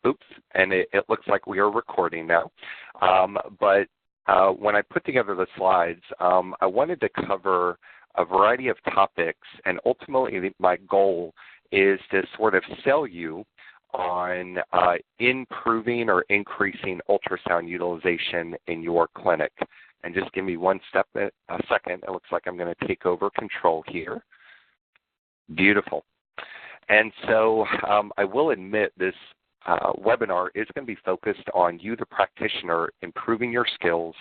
Oops, and it looks like we are recording now. When I put together the slides, I wanted to cover a variety of topics, and ultimately my goal is to sort of sell you on improving or increasing ultrasound utilization in your clinic. And just give me a second. It looks like I'm going to take over control here. Beautiful. And so I will admit this webinar is going to be focused on you, the practitioner, improving your skills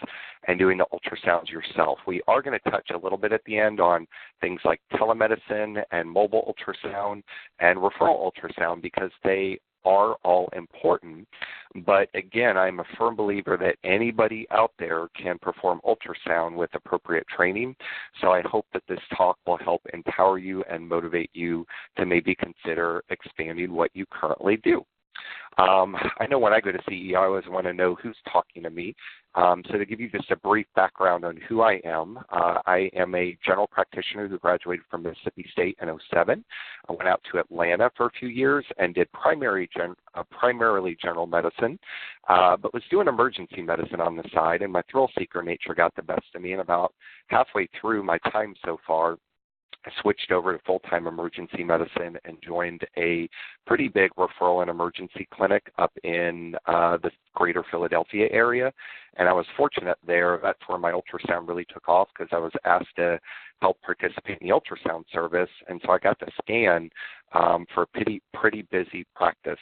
and doing the ultrasounds yourself. We are going to touch a little bit at the end on things like telemedicine and mobile ultrasound and referral ultrasound because they are all important. But again, I'm a firm believer that anybody out there can perform ultrasound with appropriate training. So I hope that this talk will help empower you and motivate you to maybe consider expanding what you currently do. I know when I go to CEO, I always want to know who's talking to me. So to give you just a brief background on who I am a general practitioner who graduated from Mississippi State in '07. I went out to Atlanta for a few years and did primarily general medicine, but was doing emergency medicine on the side, and my thrill seeker nature got the best of me, and about halfway through my time so far, I switched over to full-time emergency medicine and joined a pretty big referral and emergency clinic up in the greater Philadelphia area. And I was fortunate there. That's where my ultrasound really took off because I was asked to help participate in the ultrasound service. And so I got to scan for a pretty busy practice.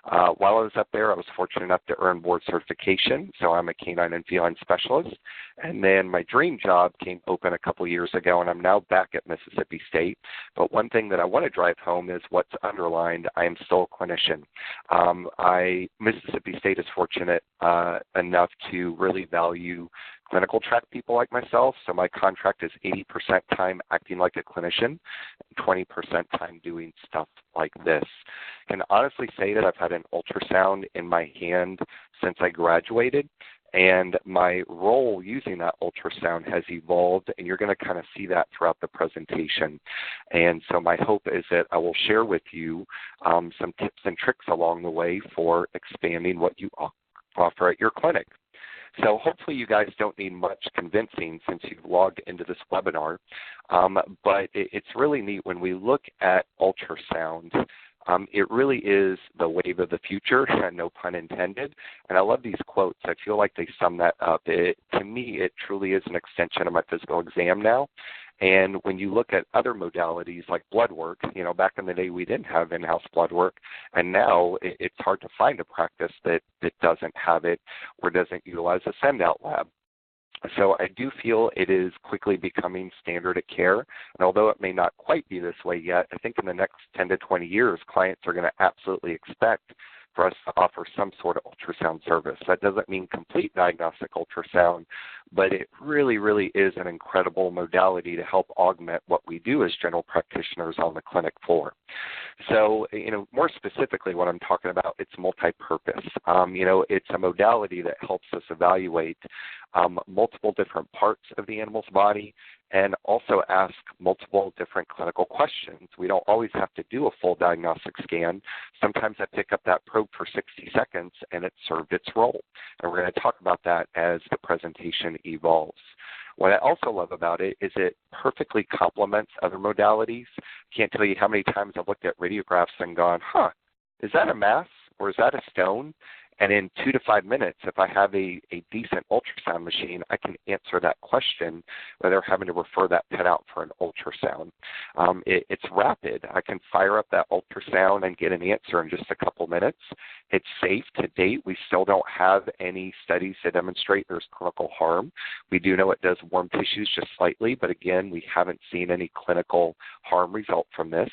While I was up there, I was fortunate enough to earn board certification. So I'm a canine and feline specialist. And then my dream job came open a couple years ago, and I'm now back at Mississippi State. But one thing that I want to drive home is what's underlined. I am still a clinician. Mississippi State is fortunate enough to really value clinical track people like myself. So my contract is 80% time acting like a clinician and 20% time doing stuff like this. I can honestly say that I've had an ultrasound in my hand since I graduated, and my role using that ultrasound has evolved, and you're going to kind of see that throughout the presentation. And so my hope is that I will share with you some tips and tricks along the way for expanding what you offer at your clinic. So hopefully you guys don't need much convincing since you've logged into this webinar, but it's really neat when we look at ultrasound. It really is the wave of the future, no pun intended. And I love these quotes. I feel like they sum that up. To me, it truly is an extension of my physical exam now. And when you look at other modalities like blood work, back in the day we didn't have in-house blood work, and now it's hard to find a practice that doesn't have it or doesn't utilize a send-out lab. So I do feel it is quickly becoming standard of care. And although it may not quite be this way yet, I think in the next 10 to 20 years, clients are going to absolutely expect for us to offer some sort of ultrasound service. That doesn't mean complete diagnostic ultrasound, but it really, really is an incredible modality to help augment what we do as general practitioners on the clinic floor. So, more specifically what I'm talking about, it's multi-purpose. It's a modality that helps us evaluate multiple different parts of the animal's body and also ask multiple different clinical questions. We don't always have to do a full diagnostic scan. Sometimes I pick up that probe for 60 seconds and it served its role. And we're going to talk about that as the presentation evolves. What I also love about it is it perfectly complements other modalities. Can't tell you how many times I've looked at radiographs and gone, is that a mass or is that a stone? And in 2 to 5 minutes, if I have a decent ultrasound machine, I can answer that question without having to refer that pet out for an ultrasound. It's rapid. I can fire up that ultrasound and get an answer in just a couple minutes. It's safe to date. We still don't have any studies to demonstrate there's clinical harm. We do know it does warm tissues just slightly, but again, we haven't seen any clinical harm result from this.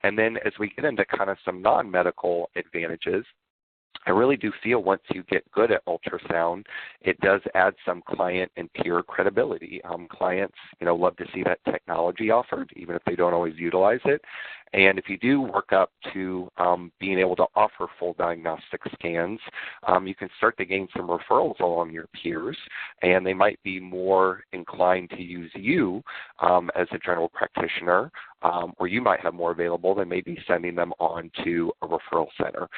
And then as we get into kind of some non-medical advantages, I really do feel once you get good at ultrasound, it does add some client and peer credibility. Clients, love to see that technology offered, even if they don't always utilize it. And if you do work up to being able to offer full diagnostic scans, you can start to gain some referrals along your peers, and they might be more inclined to use you as a general practitioner, or you might have more available than maybe sending them on to a referral center.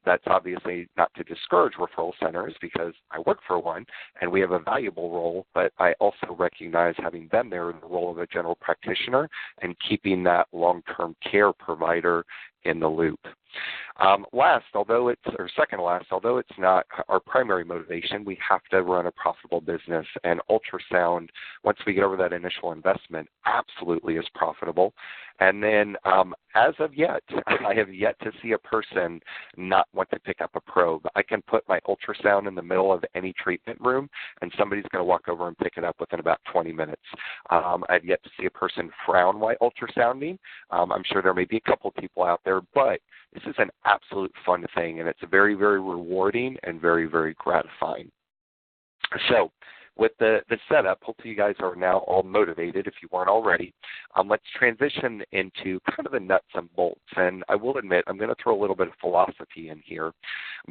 That's obviously not to discourage referral centers, because I work for one and we have a valuable role, but I also recognize having been there in the role of a general practitioner and keeping that long-term care provider in the loop. Second to last, although it's not our primary motivation, we have to run a profitable business, and ultrasound, once we get over that initial investment, absolutely is profitable. And then as of yet, I have yet to see a person not want to pick up a probe. I can put my ultrasound in the middle of any treatment room, and somebody's going to walk over and pick it up within about 20 minutes. I've yet to see a person frown while ultrasounding. I'm sure there may be a couple people out there, but this is an absolute fun thing, and it's very, very rewarding and very, very gratifying. So with the setup, hopefully you guys are now all motivated if you weren't already. Let's transition into kind of the nuts and bolts. And I will admit, I'm going to throw a little bit of philosophy in here.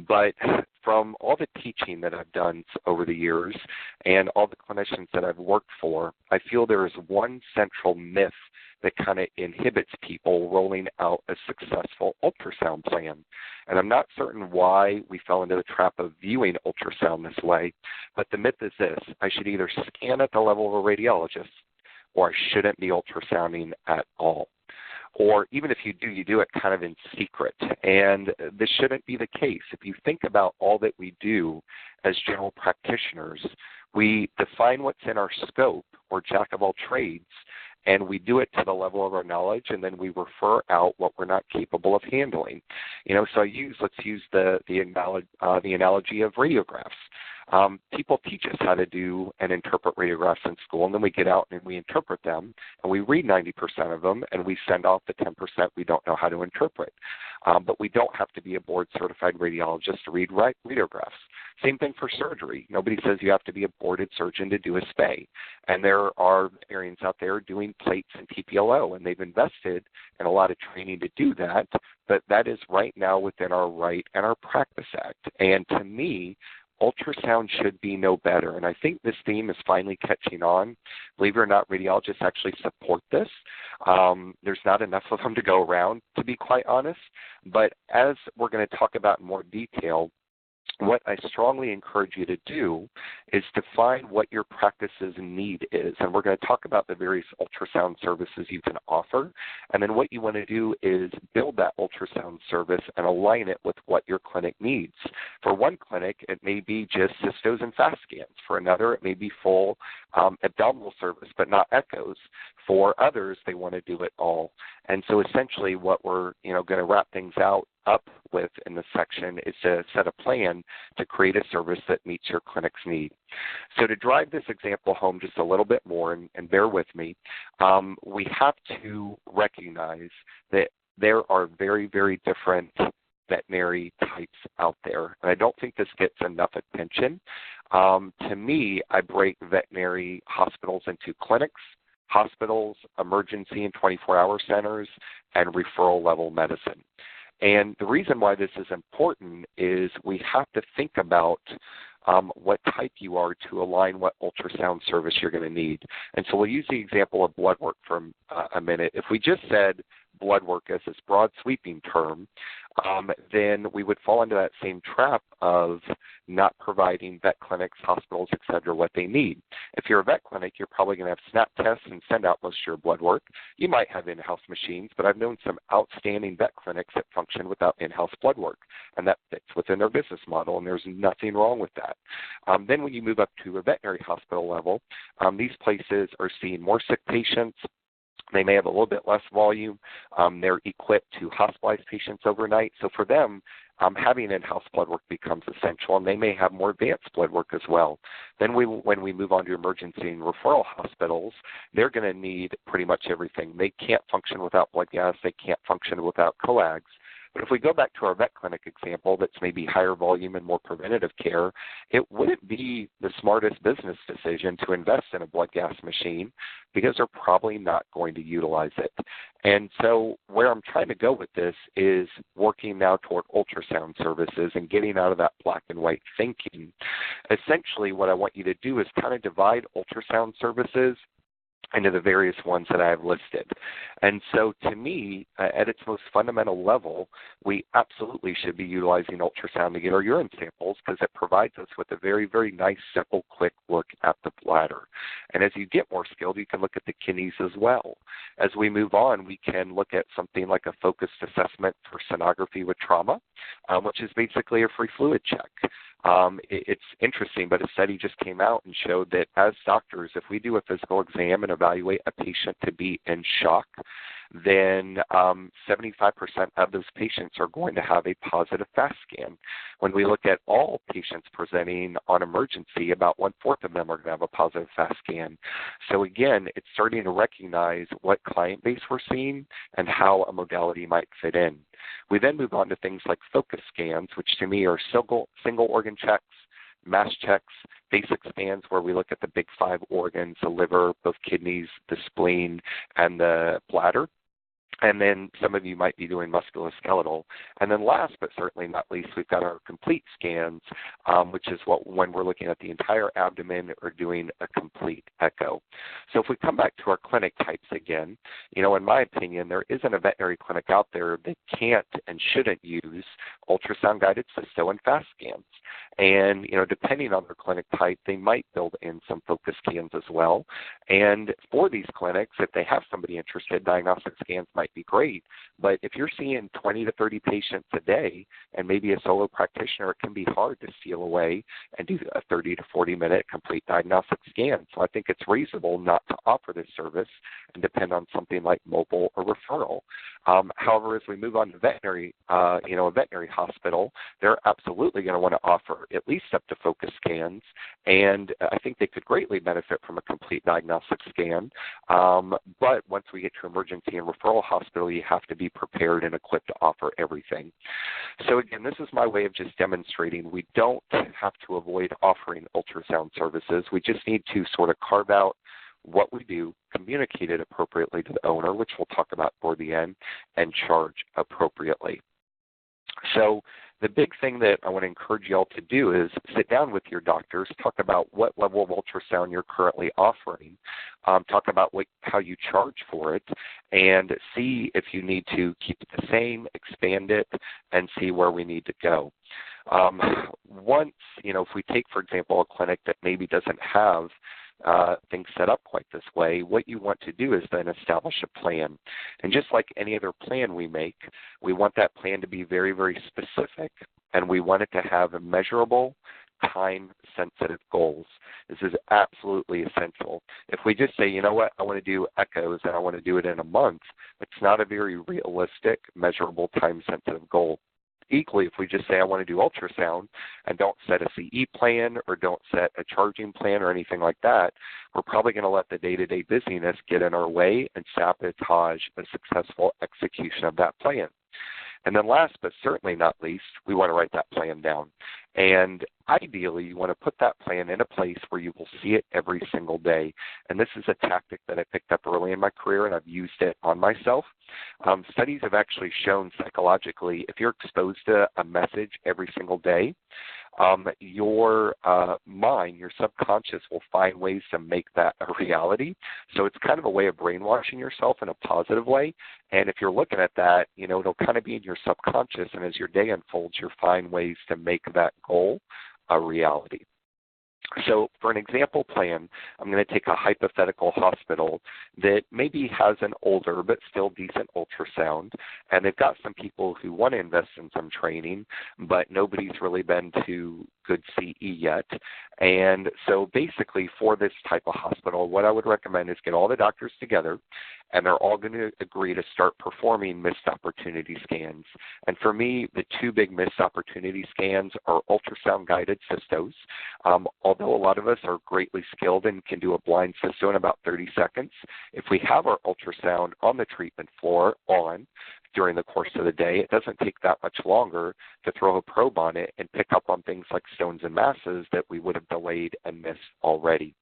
But from all the teaching that I've done over the years and all the clinicians that I've worked for, I feel there is one central myth that kind of inhibits people rolling out a successful ultrasound plan. And I'm not certain why we fell into the trap of viewing ultrasound this way, but the myth is this: I should either scan at the level of a radiologist, or I shouldn't be ultrasounding at all. Or even if you do it kind of in secret. And this shouldn't be the case. If you think about all that we do as general practitioners, we define what's in our scope, or jack of all trades, and we do it to the level of our knowledge, and then we refer out what we're not capable of handling. So let's use the analogy of radiographs. People teach us how to do and interpret radiographs in school, and then we get out and we interpret them, and we read 90% of them, and we send off the 10% we don't know how to interpret. But we don't have to be a board-certified radiologist to read radiographs. Same thing for surgery. Nobody says you have to be a boarded surgeon to do a spay. And there are veterinarians out there doing plates and TPLO, and they've invested in a lot of training to do that, but that is right now within our right and our Practice Act. And to me, ultrasound should be no better. And I think this theme is finally catching on. Believe it or not, radiologists actually support this. There's not enough of them to go around, to be quite honest. But as we're going to talk about in more detail, what I strongly encourage you to do is define what your practice's need is. And we're going to talk about the various ultrasound services you can offer. And then what you want to do is build that ultrasound service and align it with what your clinic needs. For one clinic, it may be just cystos and fast scans. For another, it may be full abdominal service, but not echoes. For others, they want to do it all. And so essentially what we're going to wrap things up with in this section is to set a plan to create a service that meets your clinic's need. So to drive this example home just a little bit more, and bear with me, we have to recognize that there are very, very different veterinary types out there. And I don't think this gets enough attention. To me, I break veterinary hospitals into clinics, hospitals, emergency and 24-hour centers, and referral level medicine. And the reason why this is important is we have to think about what type you are to align what ultrasound service you're going to need. And so we'll use the example of blood work for a minute. If we just said blood work as this broad sweeping term, then we would fall into that same trap of not providing vet clinics, hospitals, et cetera, what they need. If you're a vet clinic, you're probably going to have snap tests and send out most of your blood work. You might have in-house machines, but I've known some outstanding vet clinics that function without in-house blood work, and that fits within their business model, and there's nothing wrong with that. Then when you move up to a veterinary hospital level, these places are seeing more sick patients. They may have a little bit less volume. They're equipped to hospitalize patients overnight. So for them, having in-house blood work becomes essential, and they may have more advanced blood work as well. Then when we move on to emergency and referral hospitals, they're going to need pretty much everything. They can't function without blood gas. They can't function without coags. But if we go back to our vet clinic example that's maybe higher volume and more preventative care, it wouldn't be the smartest business decision to invest in a blood gas machine because they're probably not going to utilize it. And so where I'm trying to go with this is working now toward ultrasound services and getting out of that black and white thinking. Essentially, what I want you to do is kind of divide ultrasound services into the various ones that I have listed. And so to me, at its most fundamental level, we absolutely should be utilizing ultrasound to get our urine samples because it provides us with a very, very nice, simple, quick look at the bladder. And as you get more skilled, you can look at the kidneys as well. As we move on, we can look at something like a focused assessment for sonography with trauma, which is basically a free fluid check. It's interesting, but a study just came out and showed that as doctors, if we do a physical exam and evaluate a patient to be in shock, then 75% of those patients are going to have a positive FAST scan. When we look at all patients presenting on emergency, about 1/4 of them are going to have a positive FAST scan. So again, it's starting to recognize what client base we're seeing and how a modality might fit in. We then move on to things like focus scans, which to me are single organ checks, mass checks, basic scans where we look at the big 5 organs, the liver, both kidneys, the spleen, and the bladder. And then some of you might be doing musculoskeletal. And then last but certainly not least, we've got our complete scans, which is when we're looking at the entire abdomen or doing a complete echo. So if we come back to our clinic types again, in my opinion, there isn't a veterinary clinic out there that can't and shouldn't use ultrasound-guided cysto and FAST scans. And, depending on their clinic type, they might build in some focus scans as well. And for these clinics, if they have somebody interested, diagnostic scans might be great. But if you're seeing 20 to 30 patients a day and maybe a solo practitioner, it can be hard to steal away and do a 30 to 40-minute complete diagnostic scan. So I think it's reasonable not to offer this service and depend on something like mobile or referral. However, as we move on to veterinary, a veterinary hospital, they're absolutely going to want to offer at least up to focus scans, and I think they could greatly benefit from a complete diagnostic scan. But once we get to emergency and referral hospital, you have to be prepared and equipped to offer everything. So again, this is my way of just demonstrating we don't have to avoid offering ultrasound services. We just need to sort of carve out what we do, communicate it appropriately to the owner, which we'll talk about toward the end, and charge appropriately. So the big thing that I want to encourage you all to do is sit down with your doctors, talk about what level of ultrasound you're currently offering, talk about how you charge for it, and see if you need to keep it the same, expand it, and see where we need to go. Once, if we take, for example, a clinic that maybe doesn't have things set up quite this way, what you want to do is then establish a plan. And just like any other plan we make, we want that plan to be very, very specific, and we want it to have measurable, time-sensitive goals. This is absolutely essential. If we just say, you know what, I want to do echoes and I want to do it in a month, it's not a very realistic, measurable, time-sensitive goal. Equally, if we just say I want to do ultrasound and don't set a CE plan or don't set a charging plan or anything like that, we're probably going to let the day-to-day busyness get in our way and sabotage a successful execution of that plan. And then last but certainly not least, we want to write that plan down. And ideally, you want to put that plan in a place where you will see it every single day. And this is a tactic that I picked up early in my career, and I've used it on myself. Studies have actually shown psychologically, if you're exposed to a message every single day, your mind, your subconscious will find ways to make that a reality. So it's kind of a way of brainwashing yourself in a positive way. And if you're looking at that, it'll kind of be in your subconscious. And as your day unfolds, you'll find ways to make that goal a reality. So for an example plan, I'm going to take a hypothetical hospital that maybe has an older but still decent ultrasound, and they've got some people who want to invest in some training, but nobody's really been to good CE yet. And so basically for this type of hospital, what I would recommend is get all the doctors together, and they're all going to agree to start performing missed opportunity scans. And for me, the two big missed opportunity scans are ultrasound-guided cystos. Although a lot of us are greatly skilled and can do a blind cysto in about 30 seconds, if we have our ultrasound on the treatment floor on, during the course of the day. It doesn't take that much longer to throw a probe on it and pick up on things like stones and masses that we would have delayed and missed already.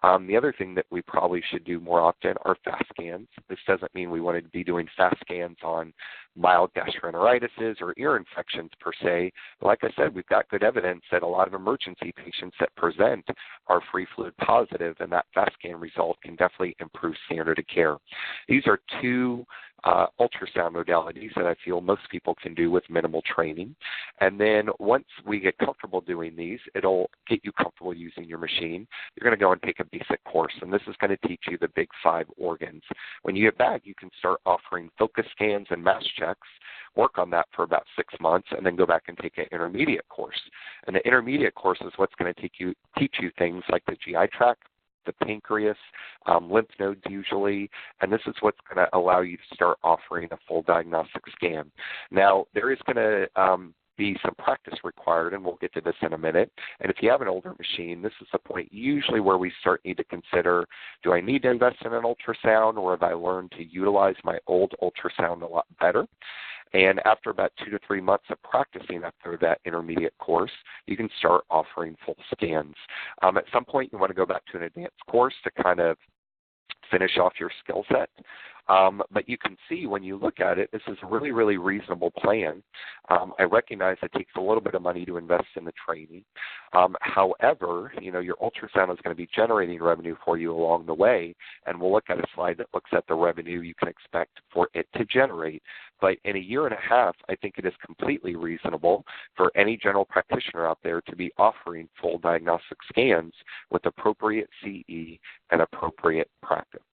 The other thing that we probably should do more often are fast scans. This doesn't mean we want to be doing fast scans on mild gastroenteritis or ear infections per se. But like I said, we've got good evidence that a lot of emergency patients that present are free fluid positive, and that fast scan result can definitely improve standard of care. These are two ultrasound modalities that I feel most people can do with minimal training. And then once we get comfortable doing these, it'll get you comfortable using your machine. You're going to go and take a basic course, and this is going to teach you the big 5 organs. When you get back, you can start offering focus scans and mass checks, work on that for about 6 months, and then go back and take an intermediate course. And the intermediate course is what's going to teach you things like the GI tract, the pancreas, lymph nodes usually, and this is what's going to allow you to start offering a full diagnostic scan. Now, there is going to be some practice required, and we'll get to this in a minute. And if you have an older machine, this is the point usually where we need to consider, do I need to invest in an ultrasound, or have I learned to utilize my old ultrasound a lot better? And after about 2 to 3 months of practicing after that intermediate course, you can start offering full scans. At some point, you want to go back to an advanced course to kind of finish off your skill set. But you can see when you look at it, this is a really, really reasonable plan. I recognize it takes a little bit of money to invest in the training. However, your ultrasound is going to be generating revenue for you along the way, and we'll look at a slide that looks at the revenue you can expect for it to generate. But in a year and a half, I think it is completely reasonable for any general practitioner out there to be offering full diagnostic scans with appropriate CE and appropriate practice.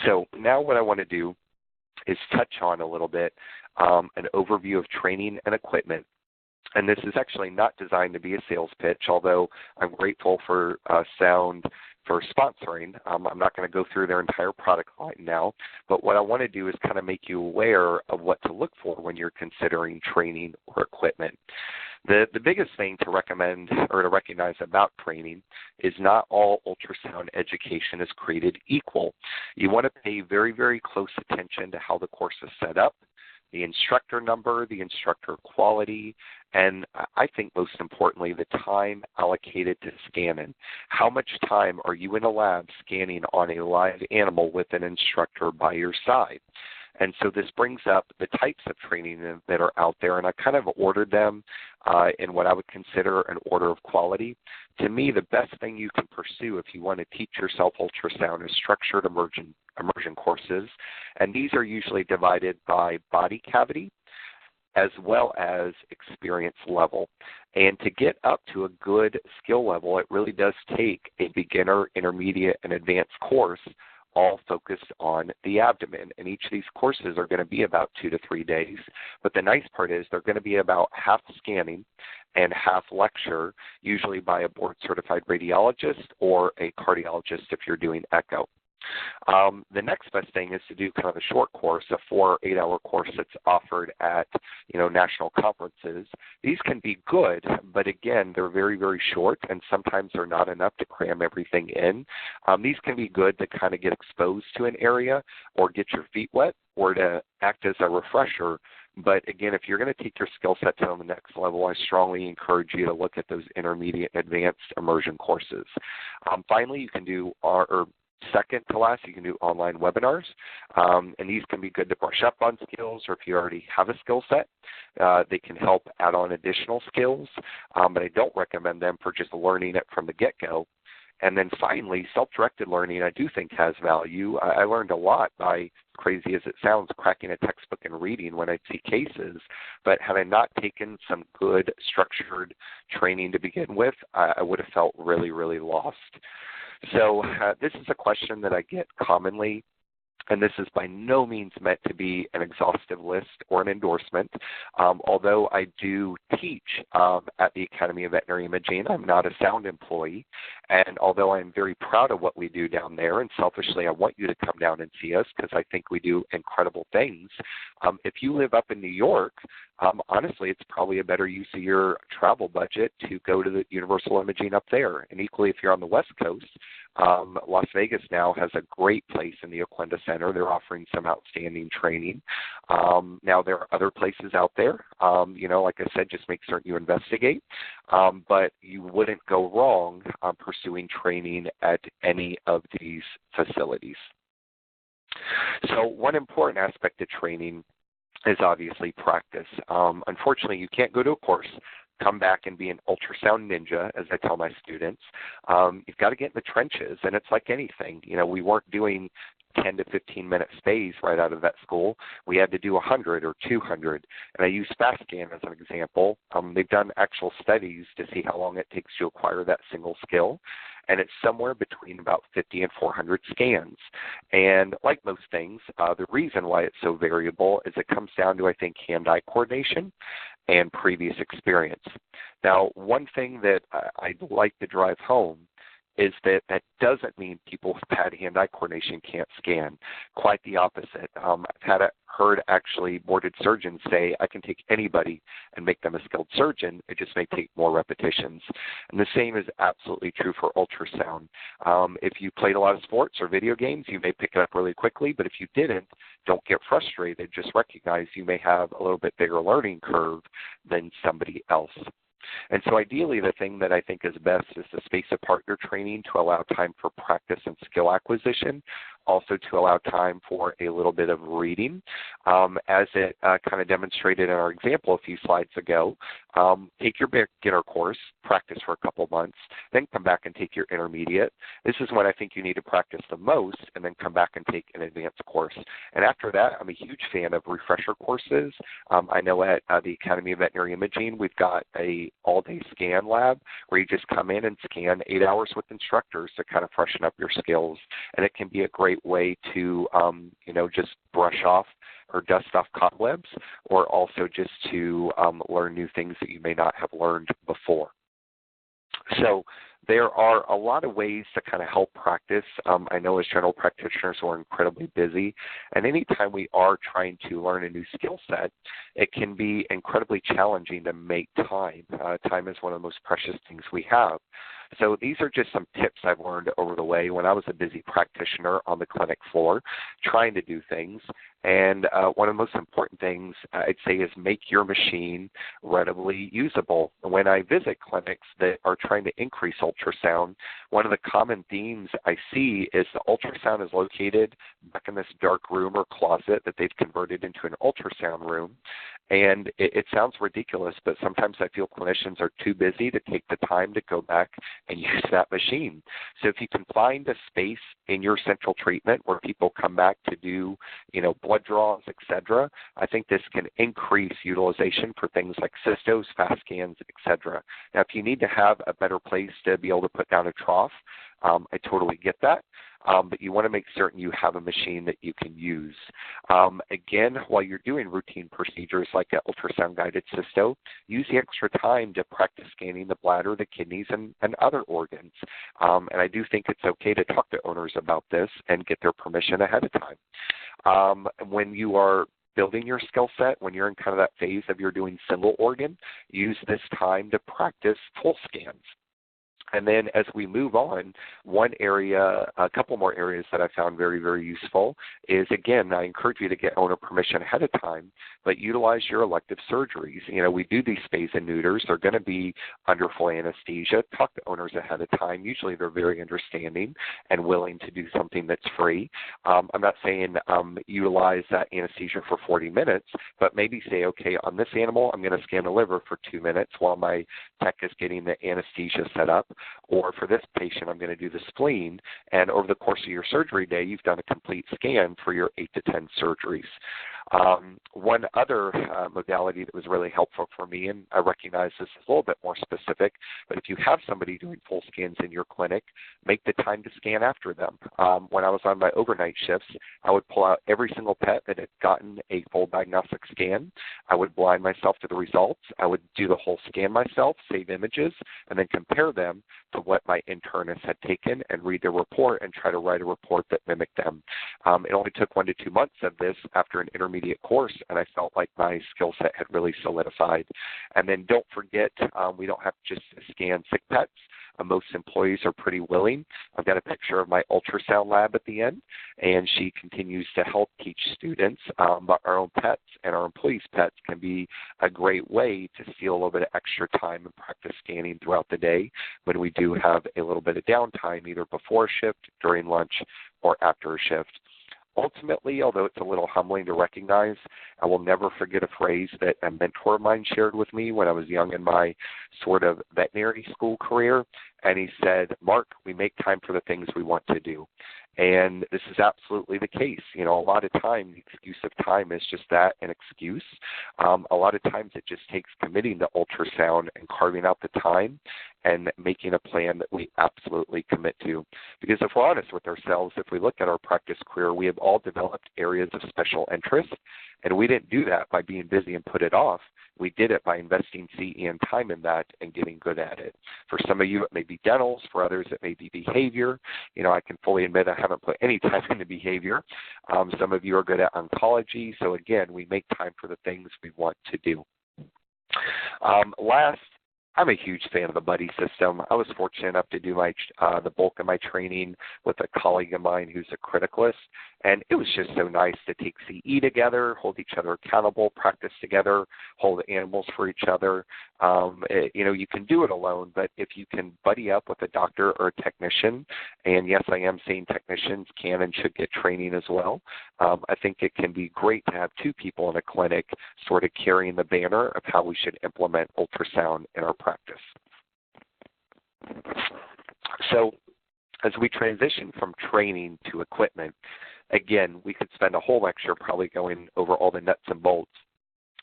So now what I want to do is touch on a little bit an overview of training and equipment. And this is actually not designed to be a sales pitch, although I'm grateful for Sound for sponsoring. I'm not going to go through their entire product line now, but what I want to do is kind of make you aware of what to look for when you're considering training or equipment. The biggest thing to recommend or to recognize about training is not all ultrasound education is created equal. You want to pay very, very close attention to how the course is set up, the instructor number, the instructor quality, and I think most importantly, the time allocated to scanning. How much time are you in a lab scanning on a live animal with an instructor by your side? And so this brings up the types of training that are out there, and I kind of ordered them in what I would consider an order of quality. To me, the best thing you can pursue if you want to teach yourself ultrasound is structured immersion courses, and these are usually divided by body cavity as well as experience level. And to get up to a good skill level, it really does take a beginner, intermediate, and advanced course all focused on the abdomen. And each of these courses are going to be about 2 to 3 days. But the nice part is they're going to be about half scanning and half lecture, usually by a board-certified radiologist or a cardiologist if you're doing echo. The next best thing is to do kind of a short course, a 4 or 8 hour course that's offered at national conferences. These can be good, but again, they're very, very short, and sometimes they're not enough to cram everything in. These can be good to kind of get exposed to an area or get your feet wet or to act as a refresher. But again, if you're going to take your skill set to the next level, I strongly encourage you to look at those intermediate and advanced immersion courses. Finally, you can do second to last, you can do online webinars, and these can be good to brush up on skills, or if you already have a skill set, they can help add on additional skills, but I don't recommend them for just learning it from the get-go. And then finally, self-directed learning I do think has value. I learned a lot by, crazy as it sounds, cracking a textbook and reading when I see cases, but had I not taken some good structured training to begin with, I would have felt really, really lost. So this is a question that I get commonly, and this is by no means meant to be an exhaustive list or an endorsement. Although I do teach at the Academy of Veterinary Imaging, I'm not a Sound employee, And although I'm very proud of what we do down there, and selfishly I want you to come down and see us because I think we do incredible things, if you live up in New York, honestly, it's probably a better use of your travel budget to go to the Universal Imaging up there. And equally, if you're on the West Coast, Las Vegas now has a great place in the Oquenda Center. They're offering some outstanding training. Now, there are other places out there. Like I said, just make certain you investigate. But you wouldn't go wrong pursuing training at any of these facilities. So one important aspect of training is obviously practice. Unfortunately, you can't go to a course, come back and be an ultrasound ninja, as I tell my students. You've got to get in the trenches, and it's like anything. We weren't doing 10 to 15-minute stays right out of vet school. We had to do 100 or 200. And I use FastScan as an example. They've done actual studies to see how long it takes to acquire that single skill. And it's somewhere between about 50 and 400 scans. And like most things, the reason why it's so variable is it comes down to, I think, hand-eye coordination and previous experience. Now, one thing that I'd like to drive home is that that doesn't mean people with bad hand-eye coordination can't scan. Quite the opposite. I've heard actually boarded surgeons say, I can take anybody and make them a skilled surgeon. It just may take more repetitions. And the same is absolutely true for ultrasound. If you played a lot of sports or video games, you may pick it up really quickly, but if you didn't, don't get frustrated. Just recognize you may have a little bit bigger learning curve than somebody else. And so ideally, the thing that I think is best is to space apart your training to allow time for practice and skill acquisition, also to allow time for a little bit of reading. As it kind of demonstrated in our example a few slides ago, take your beginner course, practice for a couple months, then come back and take your intermediate. This is when I think you need to practice the most, and then come back and take an advanced course. And after that, I'm a huge fan of refresher courses. I know at the Academy of Veterinary Imaging, we've got a all-day scan lab where you just come in and scan 8 hours with instructors to kind of freshen up your skills. And it can be a great way to, just brush off or dust off cobwebs, or also just to learn new things that you may not have learned before. So there are a lot of ways to kind of help practice. I know as general practitioners we're incredibly busy, and anytime we are trying to learn a new skill set, it can be incredibly challenging to make time. Time is one of the most precious things we have. So these are just some tips I've learned over the way when I was a busy practitioner on the clinic floor trying to do things. And one of the most important things I'd say is make your machine readily usable. When I visit clinics that are trying to increase ultrasound, one of the common themes I see is the ultrasound is located back in this dark room or closet that they've converted into an ultrasound room. And it sounds ridiculous, but sometimes I feel clinicians are too busy to take the time to go back and use that machine. So if you can find a space in your central treatment where people come back to do, blood draws, etc., I think this can increase utilization for things like cystos, fast scans, etc. Now, if you need to have a better place to be able to put down a trough, I totally get that. But you want to make certain you have a machine that you can use. Again, while you're doing routine procedures like an ultrasound-guided cysto, use the extra time to practice scanning the bladder, the kidneys, and other organs. And I do think it's okay to talk to owners about this and get their permission ahead of time. When you are building your skill set, when you're in kind of that phase of you're doing single organ, use this time to practice full scans. And then as we move on, one area, a couple more areas that I found very, very useful is, again, I encourage you to get owner permission ahead of time, but utilize your elective surgeries. We do these spays and neuters. They're going to be under full anesthesia. Talk to owners ahead of time. Usually they're very understanding and willing to do something that's free. I'm not saying utilize that anesthesia for 40 minutes, but maybe say, okay, on this animal, I'm going to scan the liver for 2 minutes while my tech is getting the anesthesia set up. Or for this patient, I'm going to do the spleen, and over the course of your surgery day, you've done a complete scan for your 8 to 10 surgeries. One other modality that was really helpful for me, and I recognize this is a little bit more specific, but if you have somebody doing full scans in your clinic, make the time to scan after them. When I was on my overnight shifts, I would pull out every single pet that had gotten a full diagnostic scan. I would blind myself to the results. I would do the whole scan myself, save images, and then compare them to what my internist had taken and read their report and try to write a report that mimicked them. It only took 1 to 2 months of this after an intermediate course, and I felt like my skill set had really solidified. And then don't forget, we don't have to just scan sick pets. Most employees are pretty willing. I've got a picture of my ultrasound lab at the end, and she continues to help teach students. But our own pets and our employees' pets can be a great way to steal a little bit of extra time and practice scanning throughout the day when we do have a little bit of downtime, either before a shift, during lunch, or after a shift. Ultimately, although it's a little humbling to recognize, I will never forget a phrase that a mentor of mine shared with me when I was young in my sort of veterinary school career. And he said, "Mark, we make time for the things we want to do." And this is absolutely the case. You know, a lot of time, the excuse of time is just that, an excuse. A lot of times it just takes committing to ultrasound and carving out the time and making a plan that we absolutely commit to. Because if we're honest with ourselves, if we look at our practice career, we have all developed areas of special interest, and we didn't do that by being busy and put it off. We did it by investing CE and time in that and getting good at it. For some of you, it may be dentals. For others, it may be behavior. You know, I can fully admit I haven't put any time into behavior. Some of you are good at oncology. So again, we make time for the things we want to do. Last, I'm a huge fan of the buddy system. I was fortunate enough to do the bulk of my training with a colleague of mine who's a criticalist, and it was just so nice to take CE together, hold each other accountable, practice together, hold animals for each other. You know, you can do it alone, but if you can buddy up with a doctor or a technician, and yes, I am saying technicians can and should get training as well, I think it can be great to have two people in a clinic sort of carrying the banner of how we should implement ultrasound in our practice. So as we transition from training to equipment, again, we could spend a whole lecture probably going over all the nuts and bolts.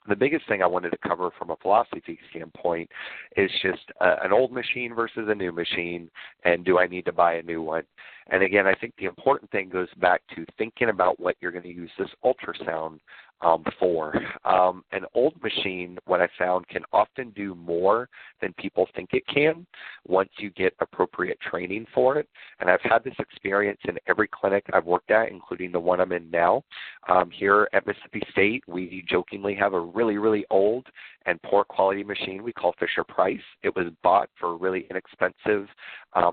The biggest thing I wanted to cover from a philosophy standpoint is just an old machine versus a new machine, and do I need to buy a new one? And again, I think the important thing goes back to thinking about what you're going to use this ultrasound for. An old machine, what I found, can often do more than people think it can once you get appropriate training for it. And I've had this experience in every clinic I've worked at, including the one I'm in now. Here at Mississippi State, we jokingly have a really, really old and poor quality machine we call Fisher Price. It was bought for a really inexpensive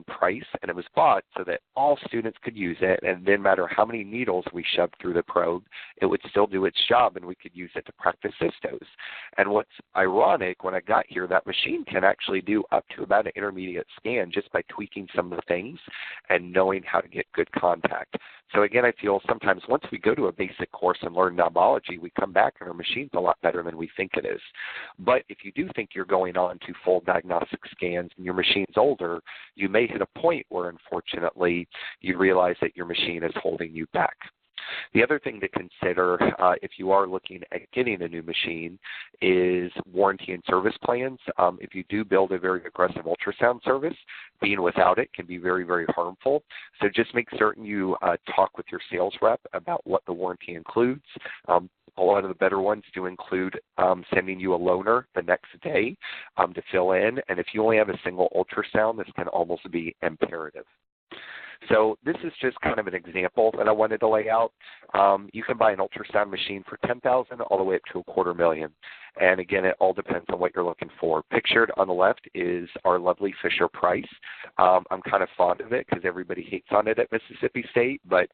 price, and it was bought so that all students could use it, and it didn't matter how many needles we shoved through the probe, it would still do its job, and we could use it to practice cystos. And what's ironic, when I got here, that machine can actually do up to about an intermediate scan just by tweaking some of the things and knowing how to get good contact. So again, I feel sometimes once we go to a basic course and learn knobology, we come back and our machine's a lot better than we think it is. But if you do think you're going on to full diagnostic scans and your machine's older, you may hit a point where, unfortunately, you realize that your machine is holding you back. The other thing to consider if you are looking at getting a new machine is warranty and service plans. If you do build a very aggressive ultrasound service, being without it can be very, very harmful. So just make certain you talk with your sales rep about what the warranty includes. A lot of the better ones do include sending you a loaner the next day to fill in. And if you only have a single ultrasound, this can almost be imperative. So this is just kind of an example that I wanted to lay out. You can buy an ultrasound machine for $10,000 all the way up to $250,000. And again, it all depends on what you're looking for. Pictured on the left is our lovely Fisher Price. I'm kind of fond of it because everybody hates on it at Mississippi State, but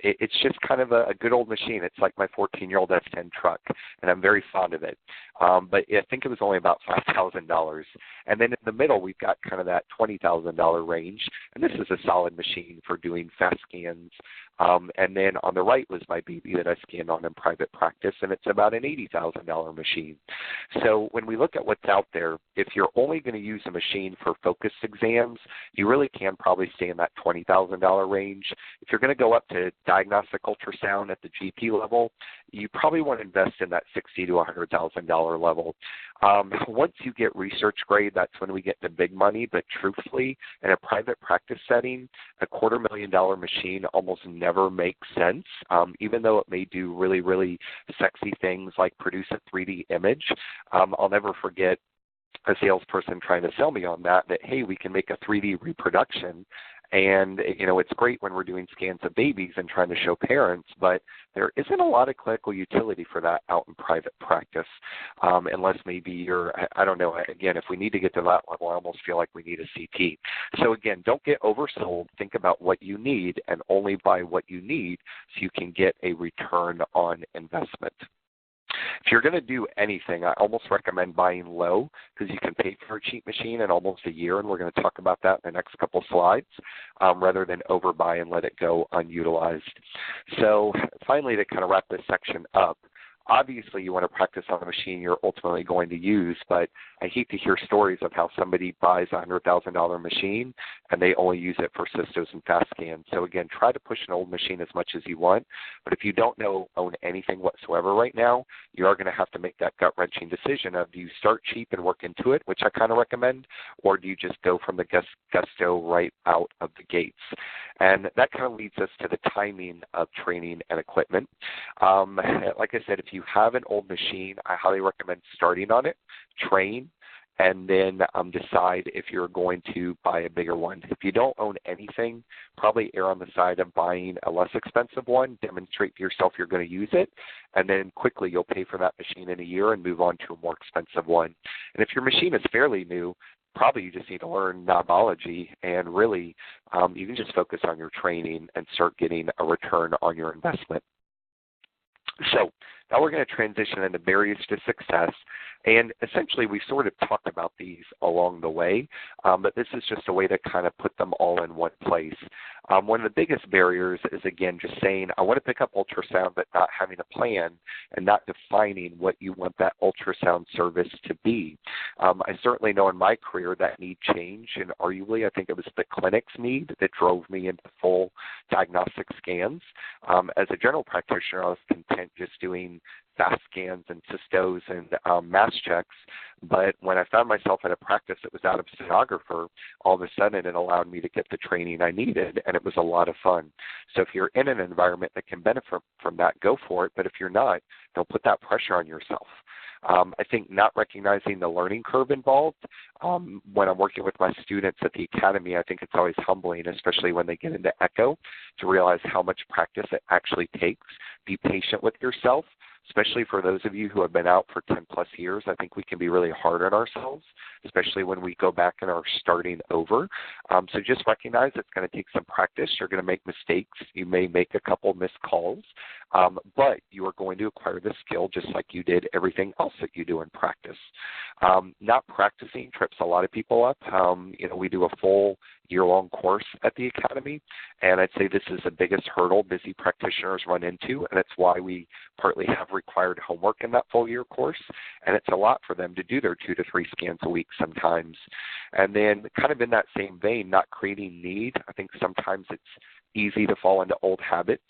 it's just kind of a good old machine. It's like my 14-year-old S10 truck, and I'm very fond of it. But I think it was only about $5,000. And then in the middle, we've got kind of that $20,000 range, and this is a solid machine for doing fast scans. And then on the right was my baby that I scanned on in private practice, and it's about an $80,000 machine. machine. So when we look at what's out there, if you're only going to use a machine for focused exams, you really can probably stay in that $20,000 range. If you're going to go up to diagnostic ultrasound at the GP level, you probably want to invest in that $60,000 to $100,000 level. Once you get research grade, that's when we get the big money. But truthfully, in a private practice setting, a $250,000 machine almost never makes sense, even though it may do really, really sexy things like produce a 3D image. I'll never forget a salesperson trying to sell me on that, hey, we can make a 3D reproduction. And, it's great when we're doing scans of babies and trying to show parents, but there isn't a lot of clinical utility for that out in private practice, unless maybe you're, I don't know, again, if we need to get to that level, I almost feel like we need a CT. So again, don't get oversold. Think about what you need and only buy what you need so you can get a return on investment. If you're going to do anything, I almost recommend buying low because you can pay for a cheap machine in almost a year, and we're going to talk about that in the next couple slides, rather than overbuy and let it go unutilized. So finally, to kind of wrap this section up, obviously you want to practice on the machine you're ultimately going to use, but I hate to hear stories of how somebody buys a $100,000 machine and they only use it for cystos and fast scans. So again, try to push an old machine as much as you want, but if you don't own anything whatsoever right now, you are going to have to make that gut-wrenching decision of, do you start cheap and work into it, which I kind of recommend, or do you just go from the gusto right out of the gates? And that kind of leads us to the timing of training and equipment. Like I said, if you have an old machine, I highly recommend starting on it, train, and then decide if you're going to buy a bigger one. If you don't own anything, probably err on the side of buying a less expensive one, demonstrate to yourself you're going to use it, and then quickly you'll pay for that machine in a year and move on to a more expensive one. And if your machine is fairly new, probably you just need to learn knobology, and really you can just focus on your training and start getting a return on your investment. So now we're going to transition into barriers to success, and essentially we sort of talked about these along the way, but this is just a way to kind of put them all in one place. One of the biggest barriers is, again, just saying, I want to pick up ultrasound, but not having a plan and not defining what you want that ultrasound service to be. I certainly know in my career that need changed, and arguably I think it was the clinic's need that drove me into full diagnostic scans. As a general practitioner, I was content just doing fast scans and cystos and mass checks, but when I found myself at a practice that was out of sonographer, all of a sudden it allowed me to get the training I needed, and it was a lot of fun. So if you're in an environment that can benefit from that, go for it, but if you're not, don't put that pressure on yourself. I think not recognizing the learning curve involved, when I'm working with my students at the academy, I think it's always humbling, especially when they get into echo, to realize how much practice it actually takes. Be patient with yourself, especially for those of you who have been out for 10 plus years. I think we can be really hard on ourselves, especially when we go back and are starting over. So just recognize it's going to take some practice. You're going to make mistakes. You may make a couple missed calls, but you are going to acquire the skill just like you did everything else that you do in practice. Not practicing trips a lot of people up. We do a full year-long course at the academy, and I'd say this is the biggest hurdle busy practitioners run into, and it's why we partly have required homework in that full year course, and it's a lot for them to do their 2 to 3 scans a week sometimes. And then kind of in that same vein, not creating need. I think sometimes it's easy to fall into old habits.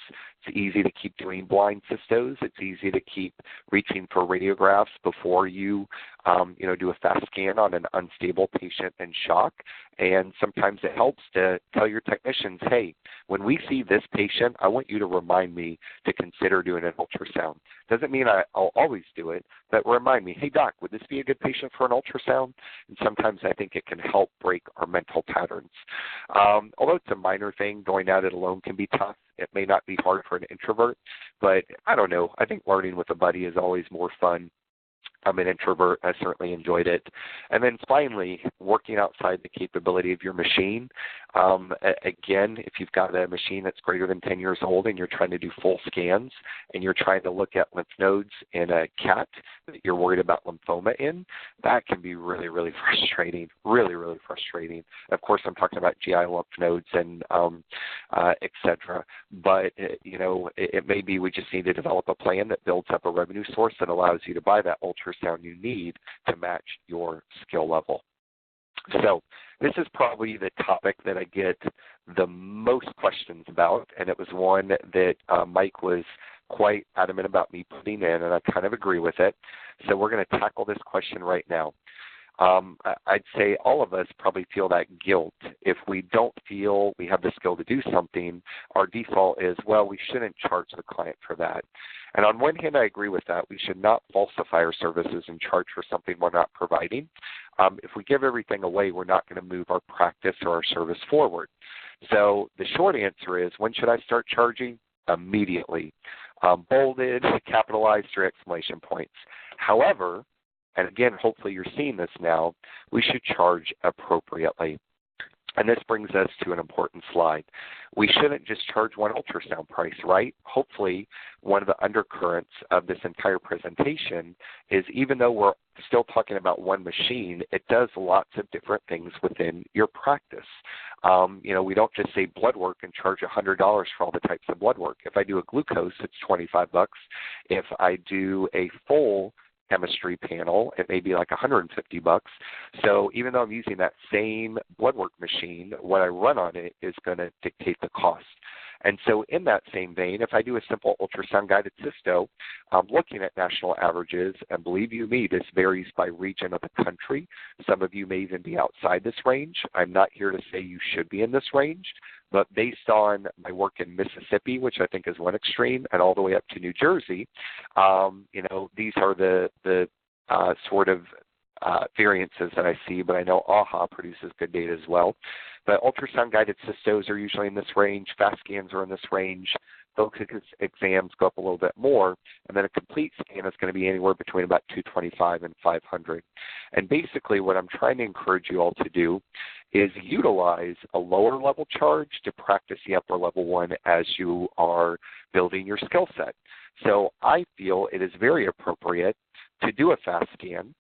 It's easy to keep doing blind cystos. It's easy to keep reaching for radiographs before you, do a fast scan on an unstable patient in shock. And sometimes it helps to tell your technicians, hey, when we see this patient, I want you to remind me to consider doing an ultrasound. Doesn't mean I'll always do it, but remind me, hey, doc, would this be a good patient for an ultrasound? And sometimes I think it can help break our mental patterns. Although it's a minor thing, going at it alone can be tough. It may not be hard for an introvert, but I don't know. I think learning with a buddy is always more fun. I'm an introvert. I certainly enjoyed it. And then finally, working outside the capability of your machine. Again, if you've got a machine that's greater than 10 years old and you're trying to do full scans and you're trying to look at lymph nodes in a cat that you're worried about lymphoma in, that can be really, really frustrating, really, really frustrating. Of course, I'm talking about GI lymph nodes and et cetera. But, it may be we just need to develop a plan that builds up a revenue source that allows you to buy that ultrasound ultrasound you need to match your skill level. So this is probably the topic that I get the most questions about, and it was one that Mike was quite adamant about me putting in, and I kind of agree with it. So we're going to tackle this question right now. I'd say all of us probably feel that guilt. If we don't feel we have the skill to do something, our default is, well, we shouldn't charge the client for that. And on one hand, I agree with that. We should not falsify our services and charge for something we're not providing. If we give everything away, we're not going to move our practice or our service forward. So the short answer is, when should I start charging? Immediately. Bolded, capitalized, or exclamation points. However, and again, hopefully you're seeing this now, we should charge appropriately. And this brings us to an important slide. We shouldn't just charge one ultrasound price, right? Hopefully, one of the undercurrents of this entire presentation is, even though we're still talking about one machine, it does lots of different things within your practice. We don't just say blood work and charge $100 for all the types of blood work. If I do a glucose, it's $25. If I do a full chemistry panel, it may be like $150. So even though I'm using that same blood work machine, what I run on it is going to dictate the cost. And so in that same vein, if I do a simple ultrasound-guided cysto, I'm looking at national averages, and believe you me, this varies by region of the country. Some of you may even be outside this range. I'm not here to say you should be in this range, but based on my work in Mississippi, which I think is one extreme, and all the way up to New Jersey, these are the sort of variances that I see, but I know AHA produces good data as well. But ultrasound-guided cystos are usually in this range. Fast scans are in this range. Focus exams go up a little bit more, and then a complete scan is going to be anywhere between about $225 and $500. And basically what I'm trying to encourage you all to do is utilize a lower level charge to practice the upper level one as you are building your skill set. So I feel it is very appropriate to do a fast scan,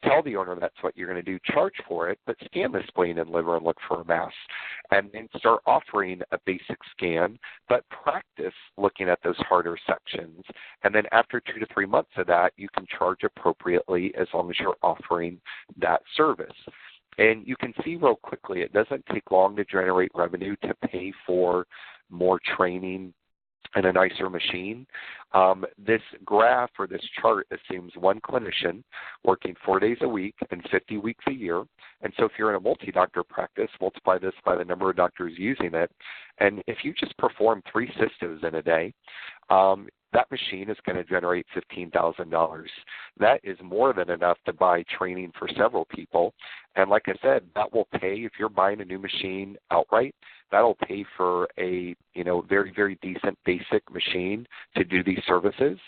tell the owner that's what you're going to do, charge for it, but scan the spleen and liver and look for a mass. And then start offering a basic scan, but practice looking at those harder sections. And then after 2 to 3 months of that, you can charge appropriately as long as you're offering that service. And you can see real quickly, it doesn't take long to generate revenue to pay for more training and a nicer machine. This graph or this chart assumes one clinician working 4 days a week and 50 weeks a year. And so if you're in a multi-doctor practice, multiply this by the number of doctors using it. And if you just perform 3 cystos in a day, that machine is going to generate $15,000. That is more than enough to buy training for several people. And like I said, that will pay, if you're buying a new machine outright, that'll pay for a very, very decent basic machine to do these services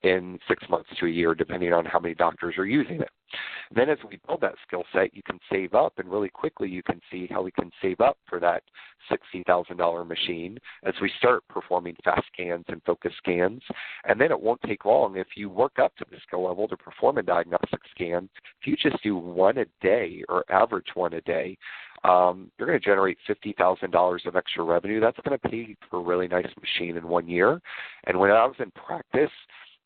in 6 months to a year, depending on how many doctors are using it. Then as we build that skill set, you can save up, and really quickly you can see how we can save up for that $60,000 machine as we start performing fast scans and focus scans. And then it won't take long if you work up to the skill level to perform a diagnostic scan. If you just do one a day or average one a day, you're going to generate $50,000 of extra revenue. That's going to pay for a really nice machine in 1 year. And when I was in practice,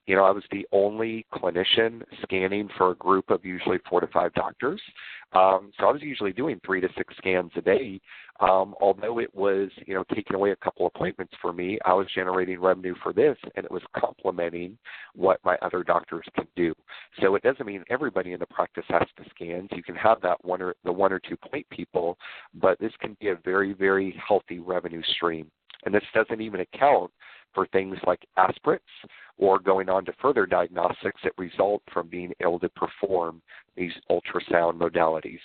I was the only clinician scanning for a group of usually 4 to 5 doctors. So I was usually doing 3 to 6 scans a day. Although it was, taking away a couple appointments for me, I was generating revenue for this, and it was complementing what my other doctors could do. So it doesn't mean everybody in the practice has to scan. You can have that one or 2 point people, but this can be a very, very healthy revenue stream. And this doesn't even account for things like aspirates or going on to further diagnostics that result from being able to perform these ultrasound modalities.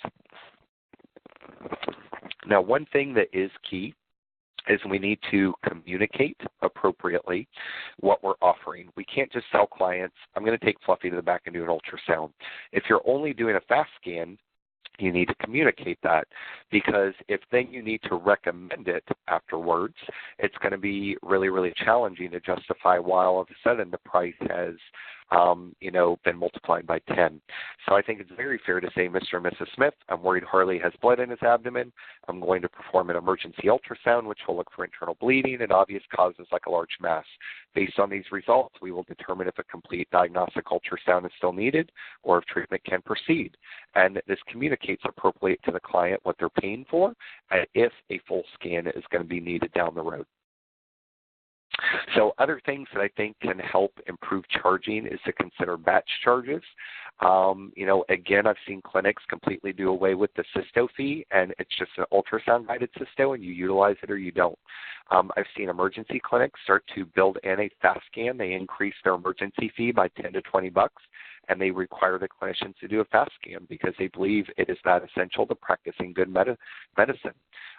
Now, one thing that is key is we need to communicate appropriately what we're offering. We can't just tell clients, I'm going to take Fluffy to the back and do an ultrasound. If you're only doing a fast scan, you need to communicate that, because if then you need to recommend it afterwards, it's going to be really, really challenging to justify why all of a sudden the price has been multiplied by 10. So I think it's very fair to say, Mr. and Mrs. Smith, I'm worried Harley has blood in his abdomen. I'm going to perform an emergency ultrasound, which will look for internal bleeding and obvious causes like a large mass. Based on these results, we will determine if a complete diagnostic ultrasound is still needed or if treatment can proceed. And this communicates appropriately to the client what they're paying for and if a full scan is going to be needed down the road. So other things that I think can help improve charging is to consider batch charges. Again, I've seen clinics completely do away with the cysto fee, and it's just an ultrasound-guided cysto, and you utilize it or you don't. I've seen emergency clinics start to build in a fast scan. They increase their emergency fee by 10 to 20 bucks, and they require the clinicians to do a fast scan because they believe it is that essential to practicing good medicine.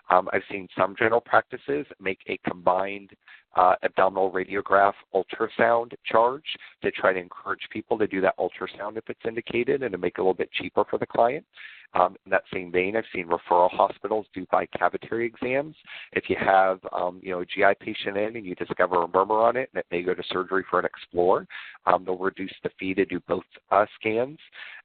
I've seen some general practices make a combined abdominal radiograph ultrasound charge to try to encourage people to do that ultrasound if it's indicated and to make it a little bit cheaper for the client. In that same vein, I've seen referral hospitals do bicavitary exams. If you have a GI patient in and you discover a murmur on it and it may go to surgery for an Explore, they'll reduce the fee to do both scans.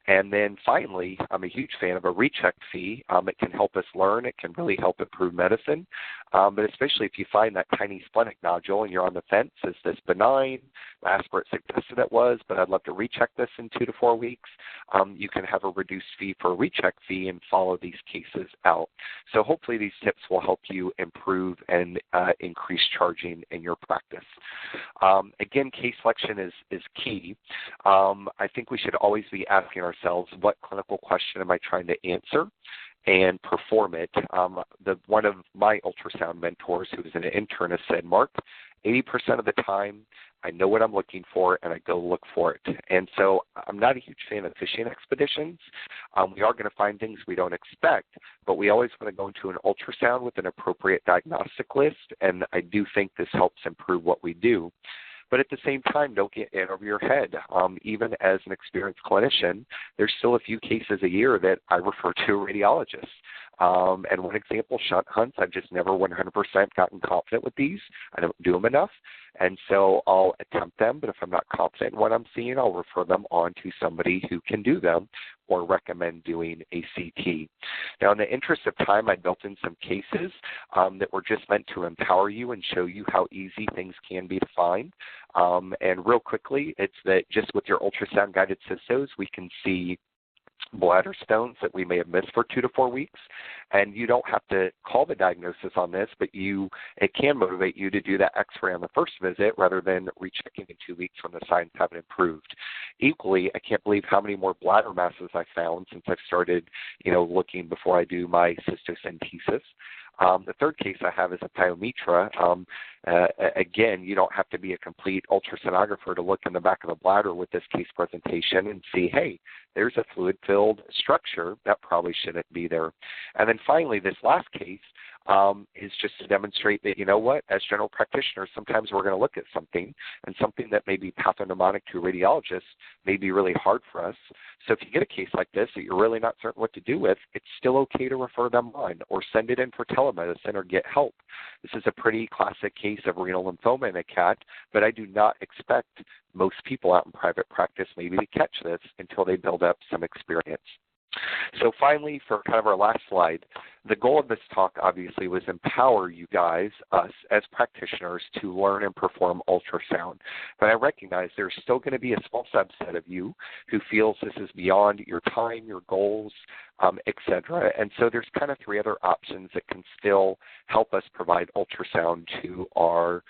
And then finally, I'm a huge fan of a recheck fee. It can help us learn. It can really help improve medicine. But especially if you find that tiny splenic nodule and you're on the fence, is this benign? Last where it suggested it was, but I'd love to recheck this in 2 to 4 weeks. You can have a reduced fee for a recheck fee and follow these cases out. So hopefully these tips will help you improve and increase charging in your practice. Again, case selection is key. I think we should always be asking ourselves, what clinical question am I trying to answer, and perform it. One of my ultrasound mentors, who was an internist, said, Mark, 80% of the time I know what I'm looking for and I go look for it. And so I'm not a huge fan of fishing expeditions. We are going to find things we don't expect, but we always want to go into an ultrasound with an appropriate diagnostic list, and I do think this helps improve what we do. But at the same time, don't get in over your head. Even as an experienced clinician, there's still a few cases a year that I refer to a radiologist. And one example, shunt hunts, I've just never 100% gotten confident with these. I don't do them enough. And so I'll attempt them, but if I'm not confident in what I'm seeing, I'll refer them on to somebody who can do them or recommend doing a CT. Now, in the interest of time, I built in some cases that were just meant to empower you and show you how easy things can be to find. And real quickly, it's that just with your ultrasound-guided cystos, we can see bladder stones that we may have missed for 2 to 4 weeks. And you don't have to call the diagnosis on this, but it can motivate you to do that x-ray on the first visit rather than rechecking in 2 weeks when the signs haven't improved. Equally, I can't believe how many more bladder masses I found since I've started, looking before I do my cystocentesis. The third case I have is a pyometra. Again, you don't have to be a complete ultrasonographer to look in the back of the bladder with this case presentation and see, hey, there's a fluid-filled structure that probably shouldn't be there. And then finally, this last case is just to demonstrate that, as general practitioners, sometimes we're going to look at something, and something that may be pathognomonic to a radiologist may be really hard for us. So if you get a case like this that you're really not certain what to do with, it's still okay to refer them on or send it in for telemedicine or get help. This is a pretty classic case of renal lymphoma in a cat, but I do not expect most people out in private practice maybe to catch this until they build up some experience. So finally, for kind of our last slide, the goal of this talk obviously was empower you guys, us as practitioners, to learn and perform ultrasound. But I recognize there's still going to be a small subset of you who feels this is beyond your time, your goals, etc. And so there's kind of 3 other options that can still help us provide ultrasound to our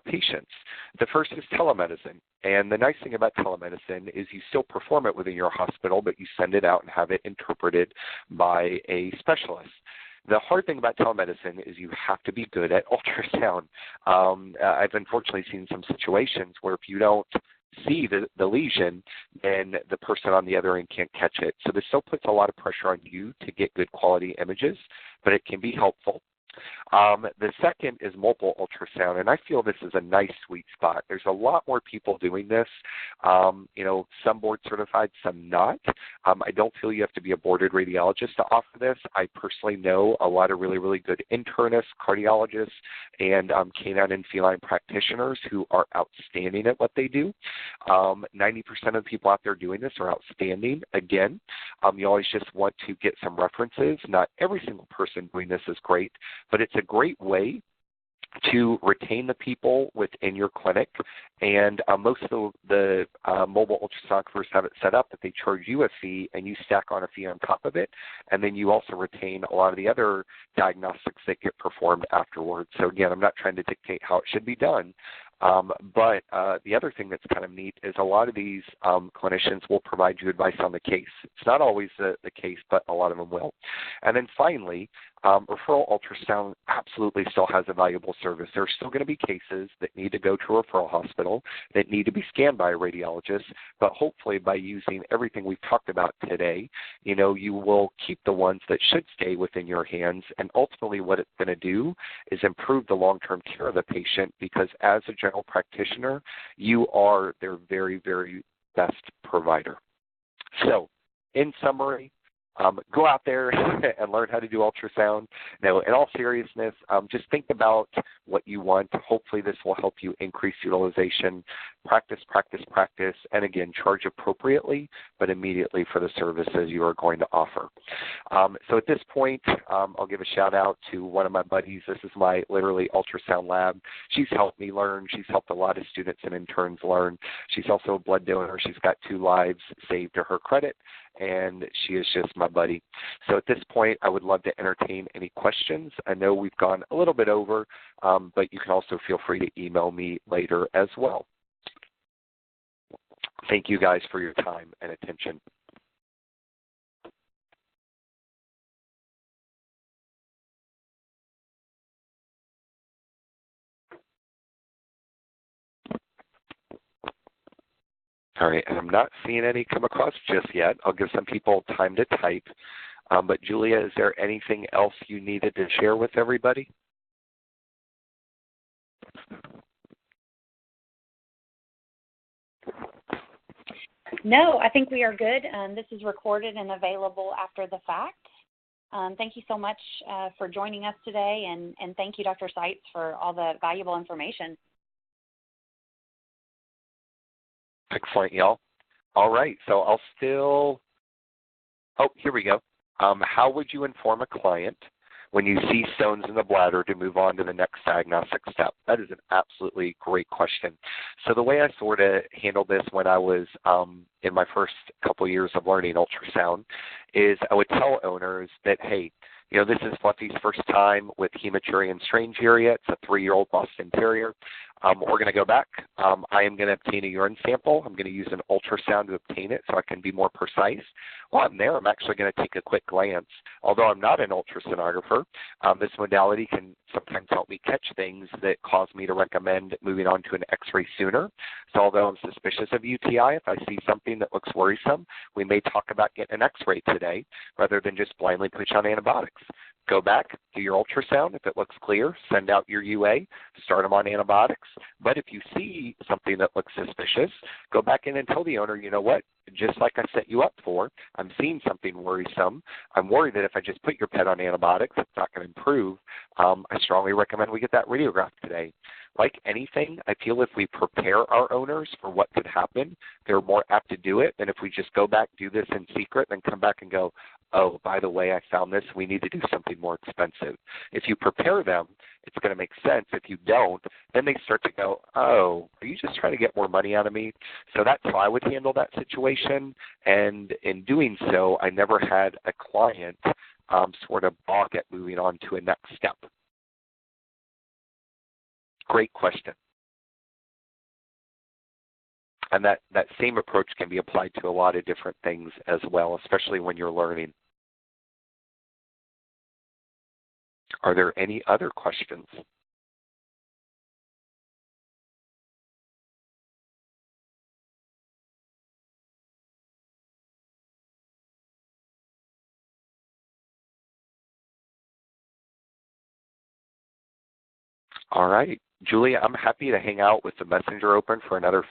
patients. The first is telemedicine. And the nice thing about telemedicine is you still perform it within your hospital, but you send it out and have it interpreted by a specialist. The hard thing about telemedicine is you have to be good at ultrasound. I've unfortunately seen some situations where if you don't see the lesion, then the person on the other end can't catch it. So this still puts a lot of pressure on you to get good quality images, but it can be helpful. The second is mobile ultrasound, and I feel this is a nice sweet spot. There's a lot more people doing this, some board certified, some not. I don't feel you have to be a boarded radiologist to offer this. I personally know a lot of really, really good internists, cardiologists, and canine and feline practitioners who are outstanding at what they do. 90% of the people out there doing this are outstanding. Again, you always just want to get some references. Not every single person doing this is great, but it's a great way to retain the people within your clinic. And most of the mobile ultrasonographers have it set up that they charge you a fee and you stack on a fee on top of it. And then you also retain a lot of the other diagnostics that get performed afterwards. So again, I'm not trying to dictate how it should be done. But the other thing that's kind of neat is a lot of these clinicians will provide you advice on the case. It's not always the case, but a lot of them will. And then finally, referral ultrasound absolutely still has a valuable service. There are still going to be cases that need to go to a referral hospital that need to be scanned by a radiologist, but hopefully by using everything we've talked about today, you will keep the ones that should stay within your hands, and ultimately what it's going to do is improve the long-term care of the patient, because as a general practitioner, you are their very, very best provider. So, in summary, go out there and learn how to do ultrasound. Now, in all seriousness, just think about what you want. Hopefully this will help you increase utilization. Practice, practice, practice, and again, charge appropriately, but immediately for the services you are going to offer. So at this point, I'll give a shout out to one of my buddies. This is my literally ultrasound lab. She's helped me learn. She's helped a lot of students and interns learn. She's also a blood donor. She's got 2 lives saved to her credit, and she is just my buddy. So at this point, I would love to entertain any questions. I know we've gone a little bit over, but you can also feel free to email me later as well. Thank you guys for your time and attention. All right, and I'm not seeing any come across just yet. I'll give some people time to type. But Julia, is there anything else you needed to share with everybody? No, I think we are good. This is recorded and available after the fact. Thank you so much for joining us today, and thank you, Dr. Seitz, for all the valuable information. Excellent, y'all. All right, so I'll still, here we go. How would you inform a client when you see stones in the bladder to move on to the next diagnostic step? That is an absolutely great question. So the way I sort of handled this when I was in my first couple years of learning ultrasound is I would tell owners that, hey, this is Fluffy's first time with hematuria and strange urea. It's a 3-year-old Boston Terrier. We're going to go back. I am going to obtain a urine sample. I'm going to use an ultrasound to obtain it so I can be more precise. While I'm there, I'm actually going to take a quick glance. Although I'm not an ultrasonographer, this modality can sometimes help me catch things that cause me to recommend moving on to an x-ray sooner. So although I'm suspicious of UTI, if I see something that looks worrisome, we may talk about getting an x-ray today rather than just blindly push on antibiotics. Go back, do your ultrasound. If it looks clear, send out your UA, start them on antibiotics. But if you see something that looks suspicious, go back in and tell the owner, you know what, just like I set you up for, I'm seeing something worrisome. I'm worried that if I just put your pet on antibiotics, it's not going to improve. I strongly recommend we get that radiograph today. Like anything, I feel if we prepare our owners for what could happen, they're more apt to do it than if we just go back, do this in secret, then come back and go, oh, by the way, I found this. We need to do something more expensive. If you prepare them, it's going to make sense. If you don't, then they start to go, oh, are you just trying to get more money out of me? So that's how I would handle that situation. And in doing so, I never had a client sort of balk at moving on to a next step. Great question. And that same approach can be applied to a lot of different things as well, especially when you're learning. Are there any other questions? All right. Julia, I'm happy to hang out with the messenger open for another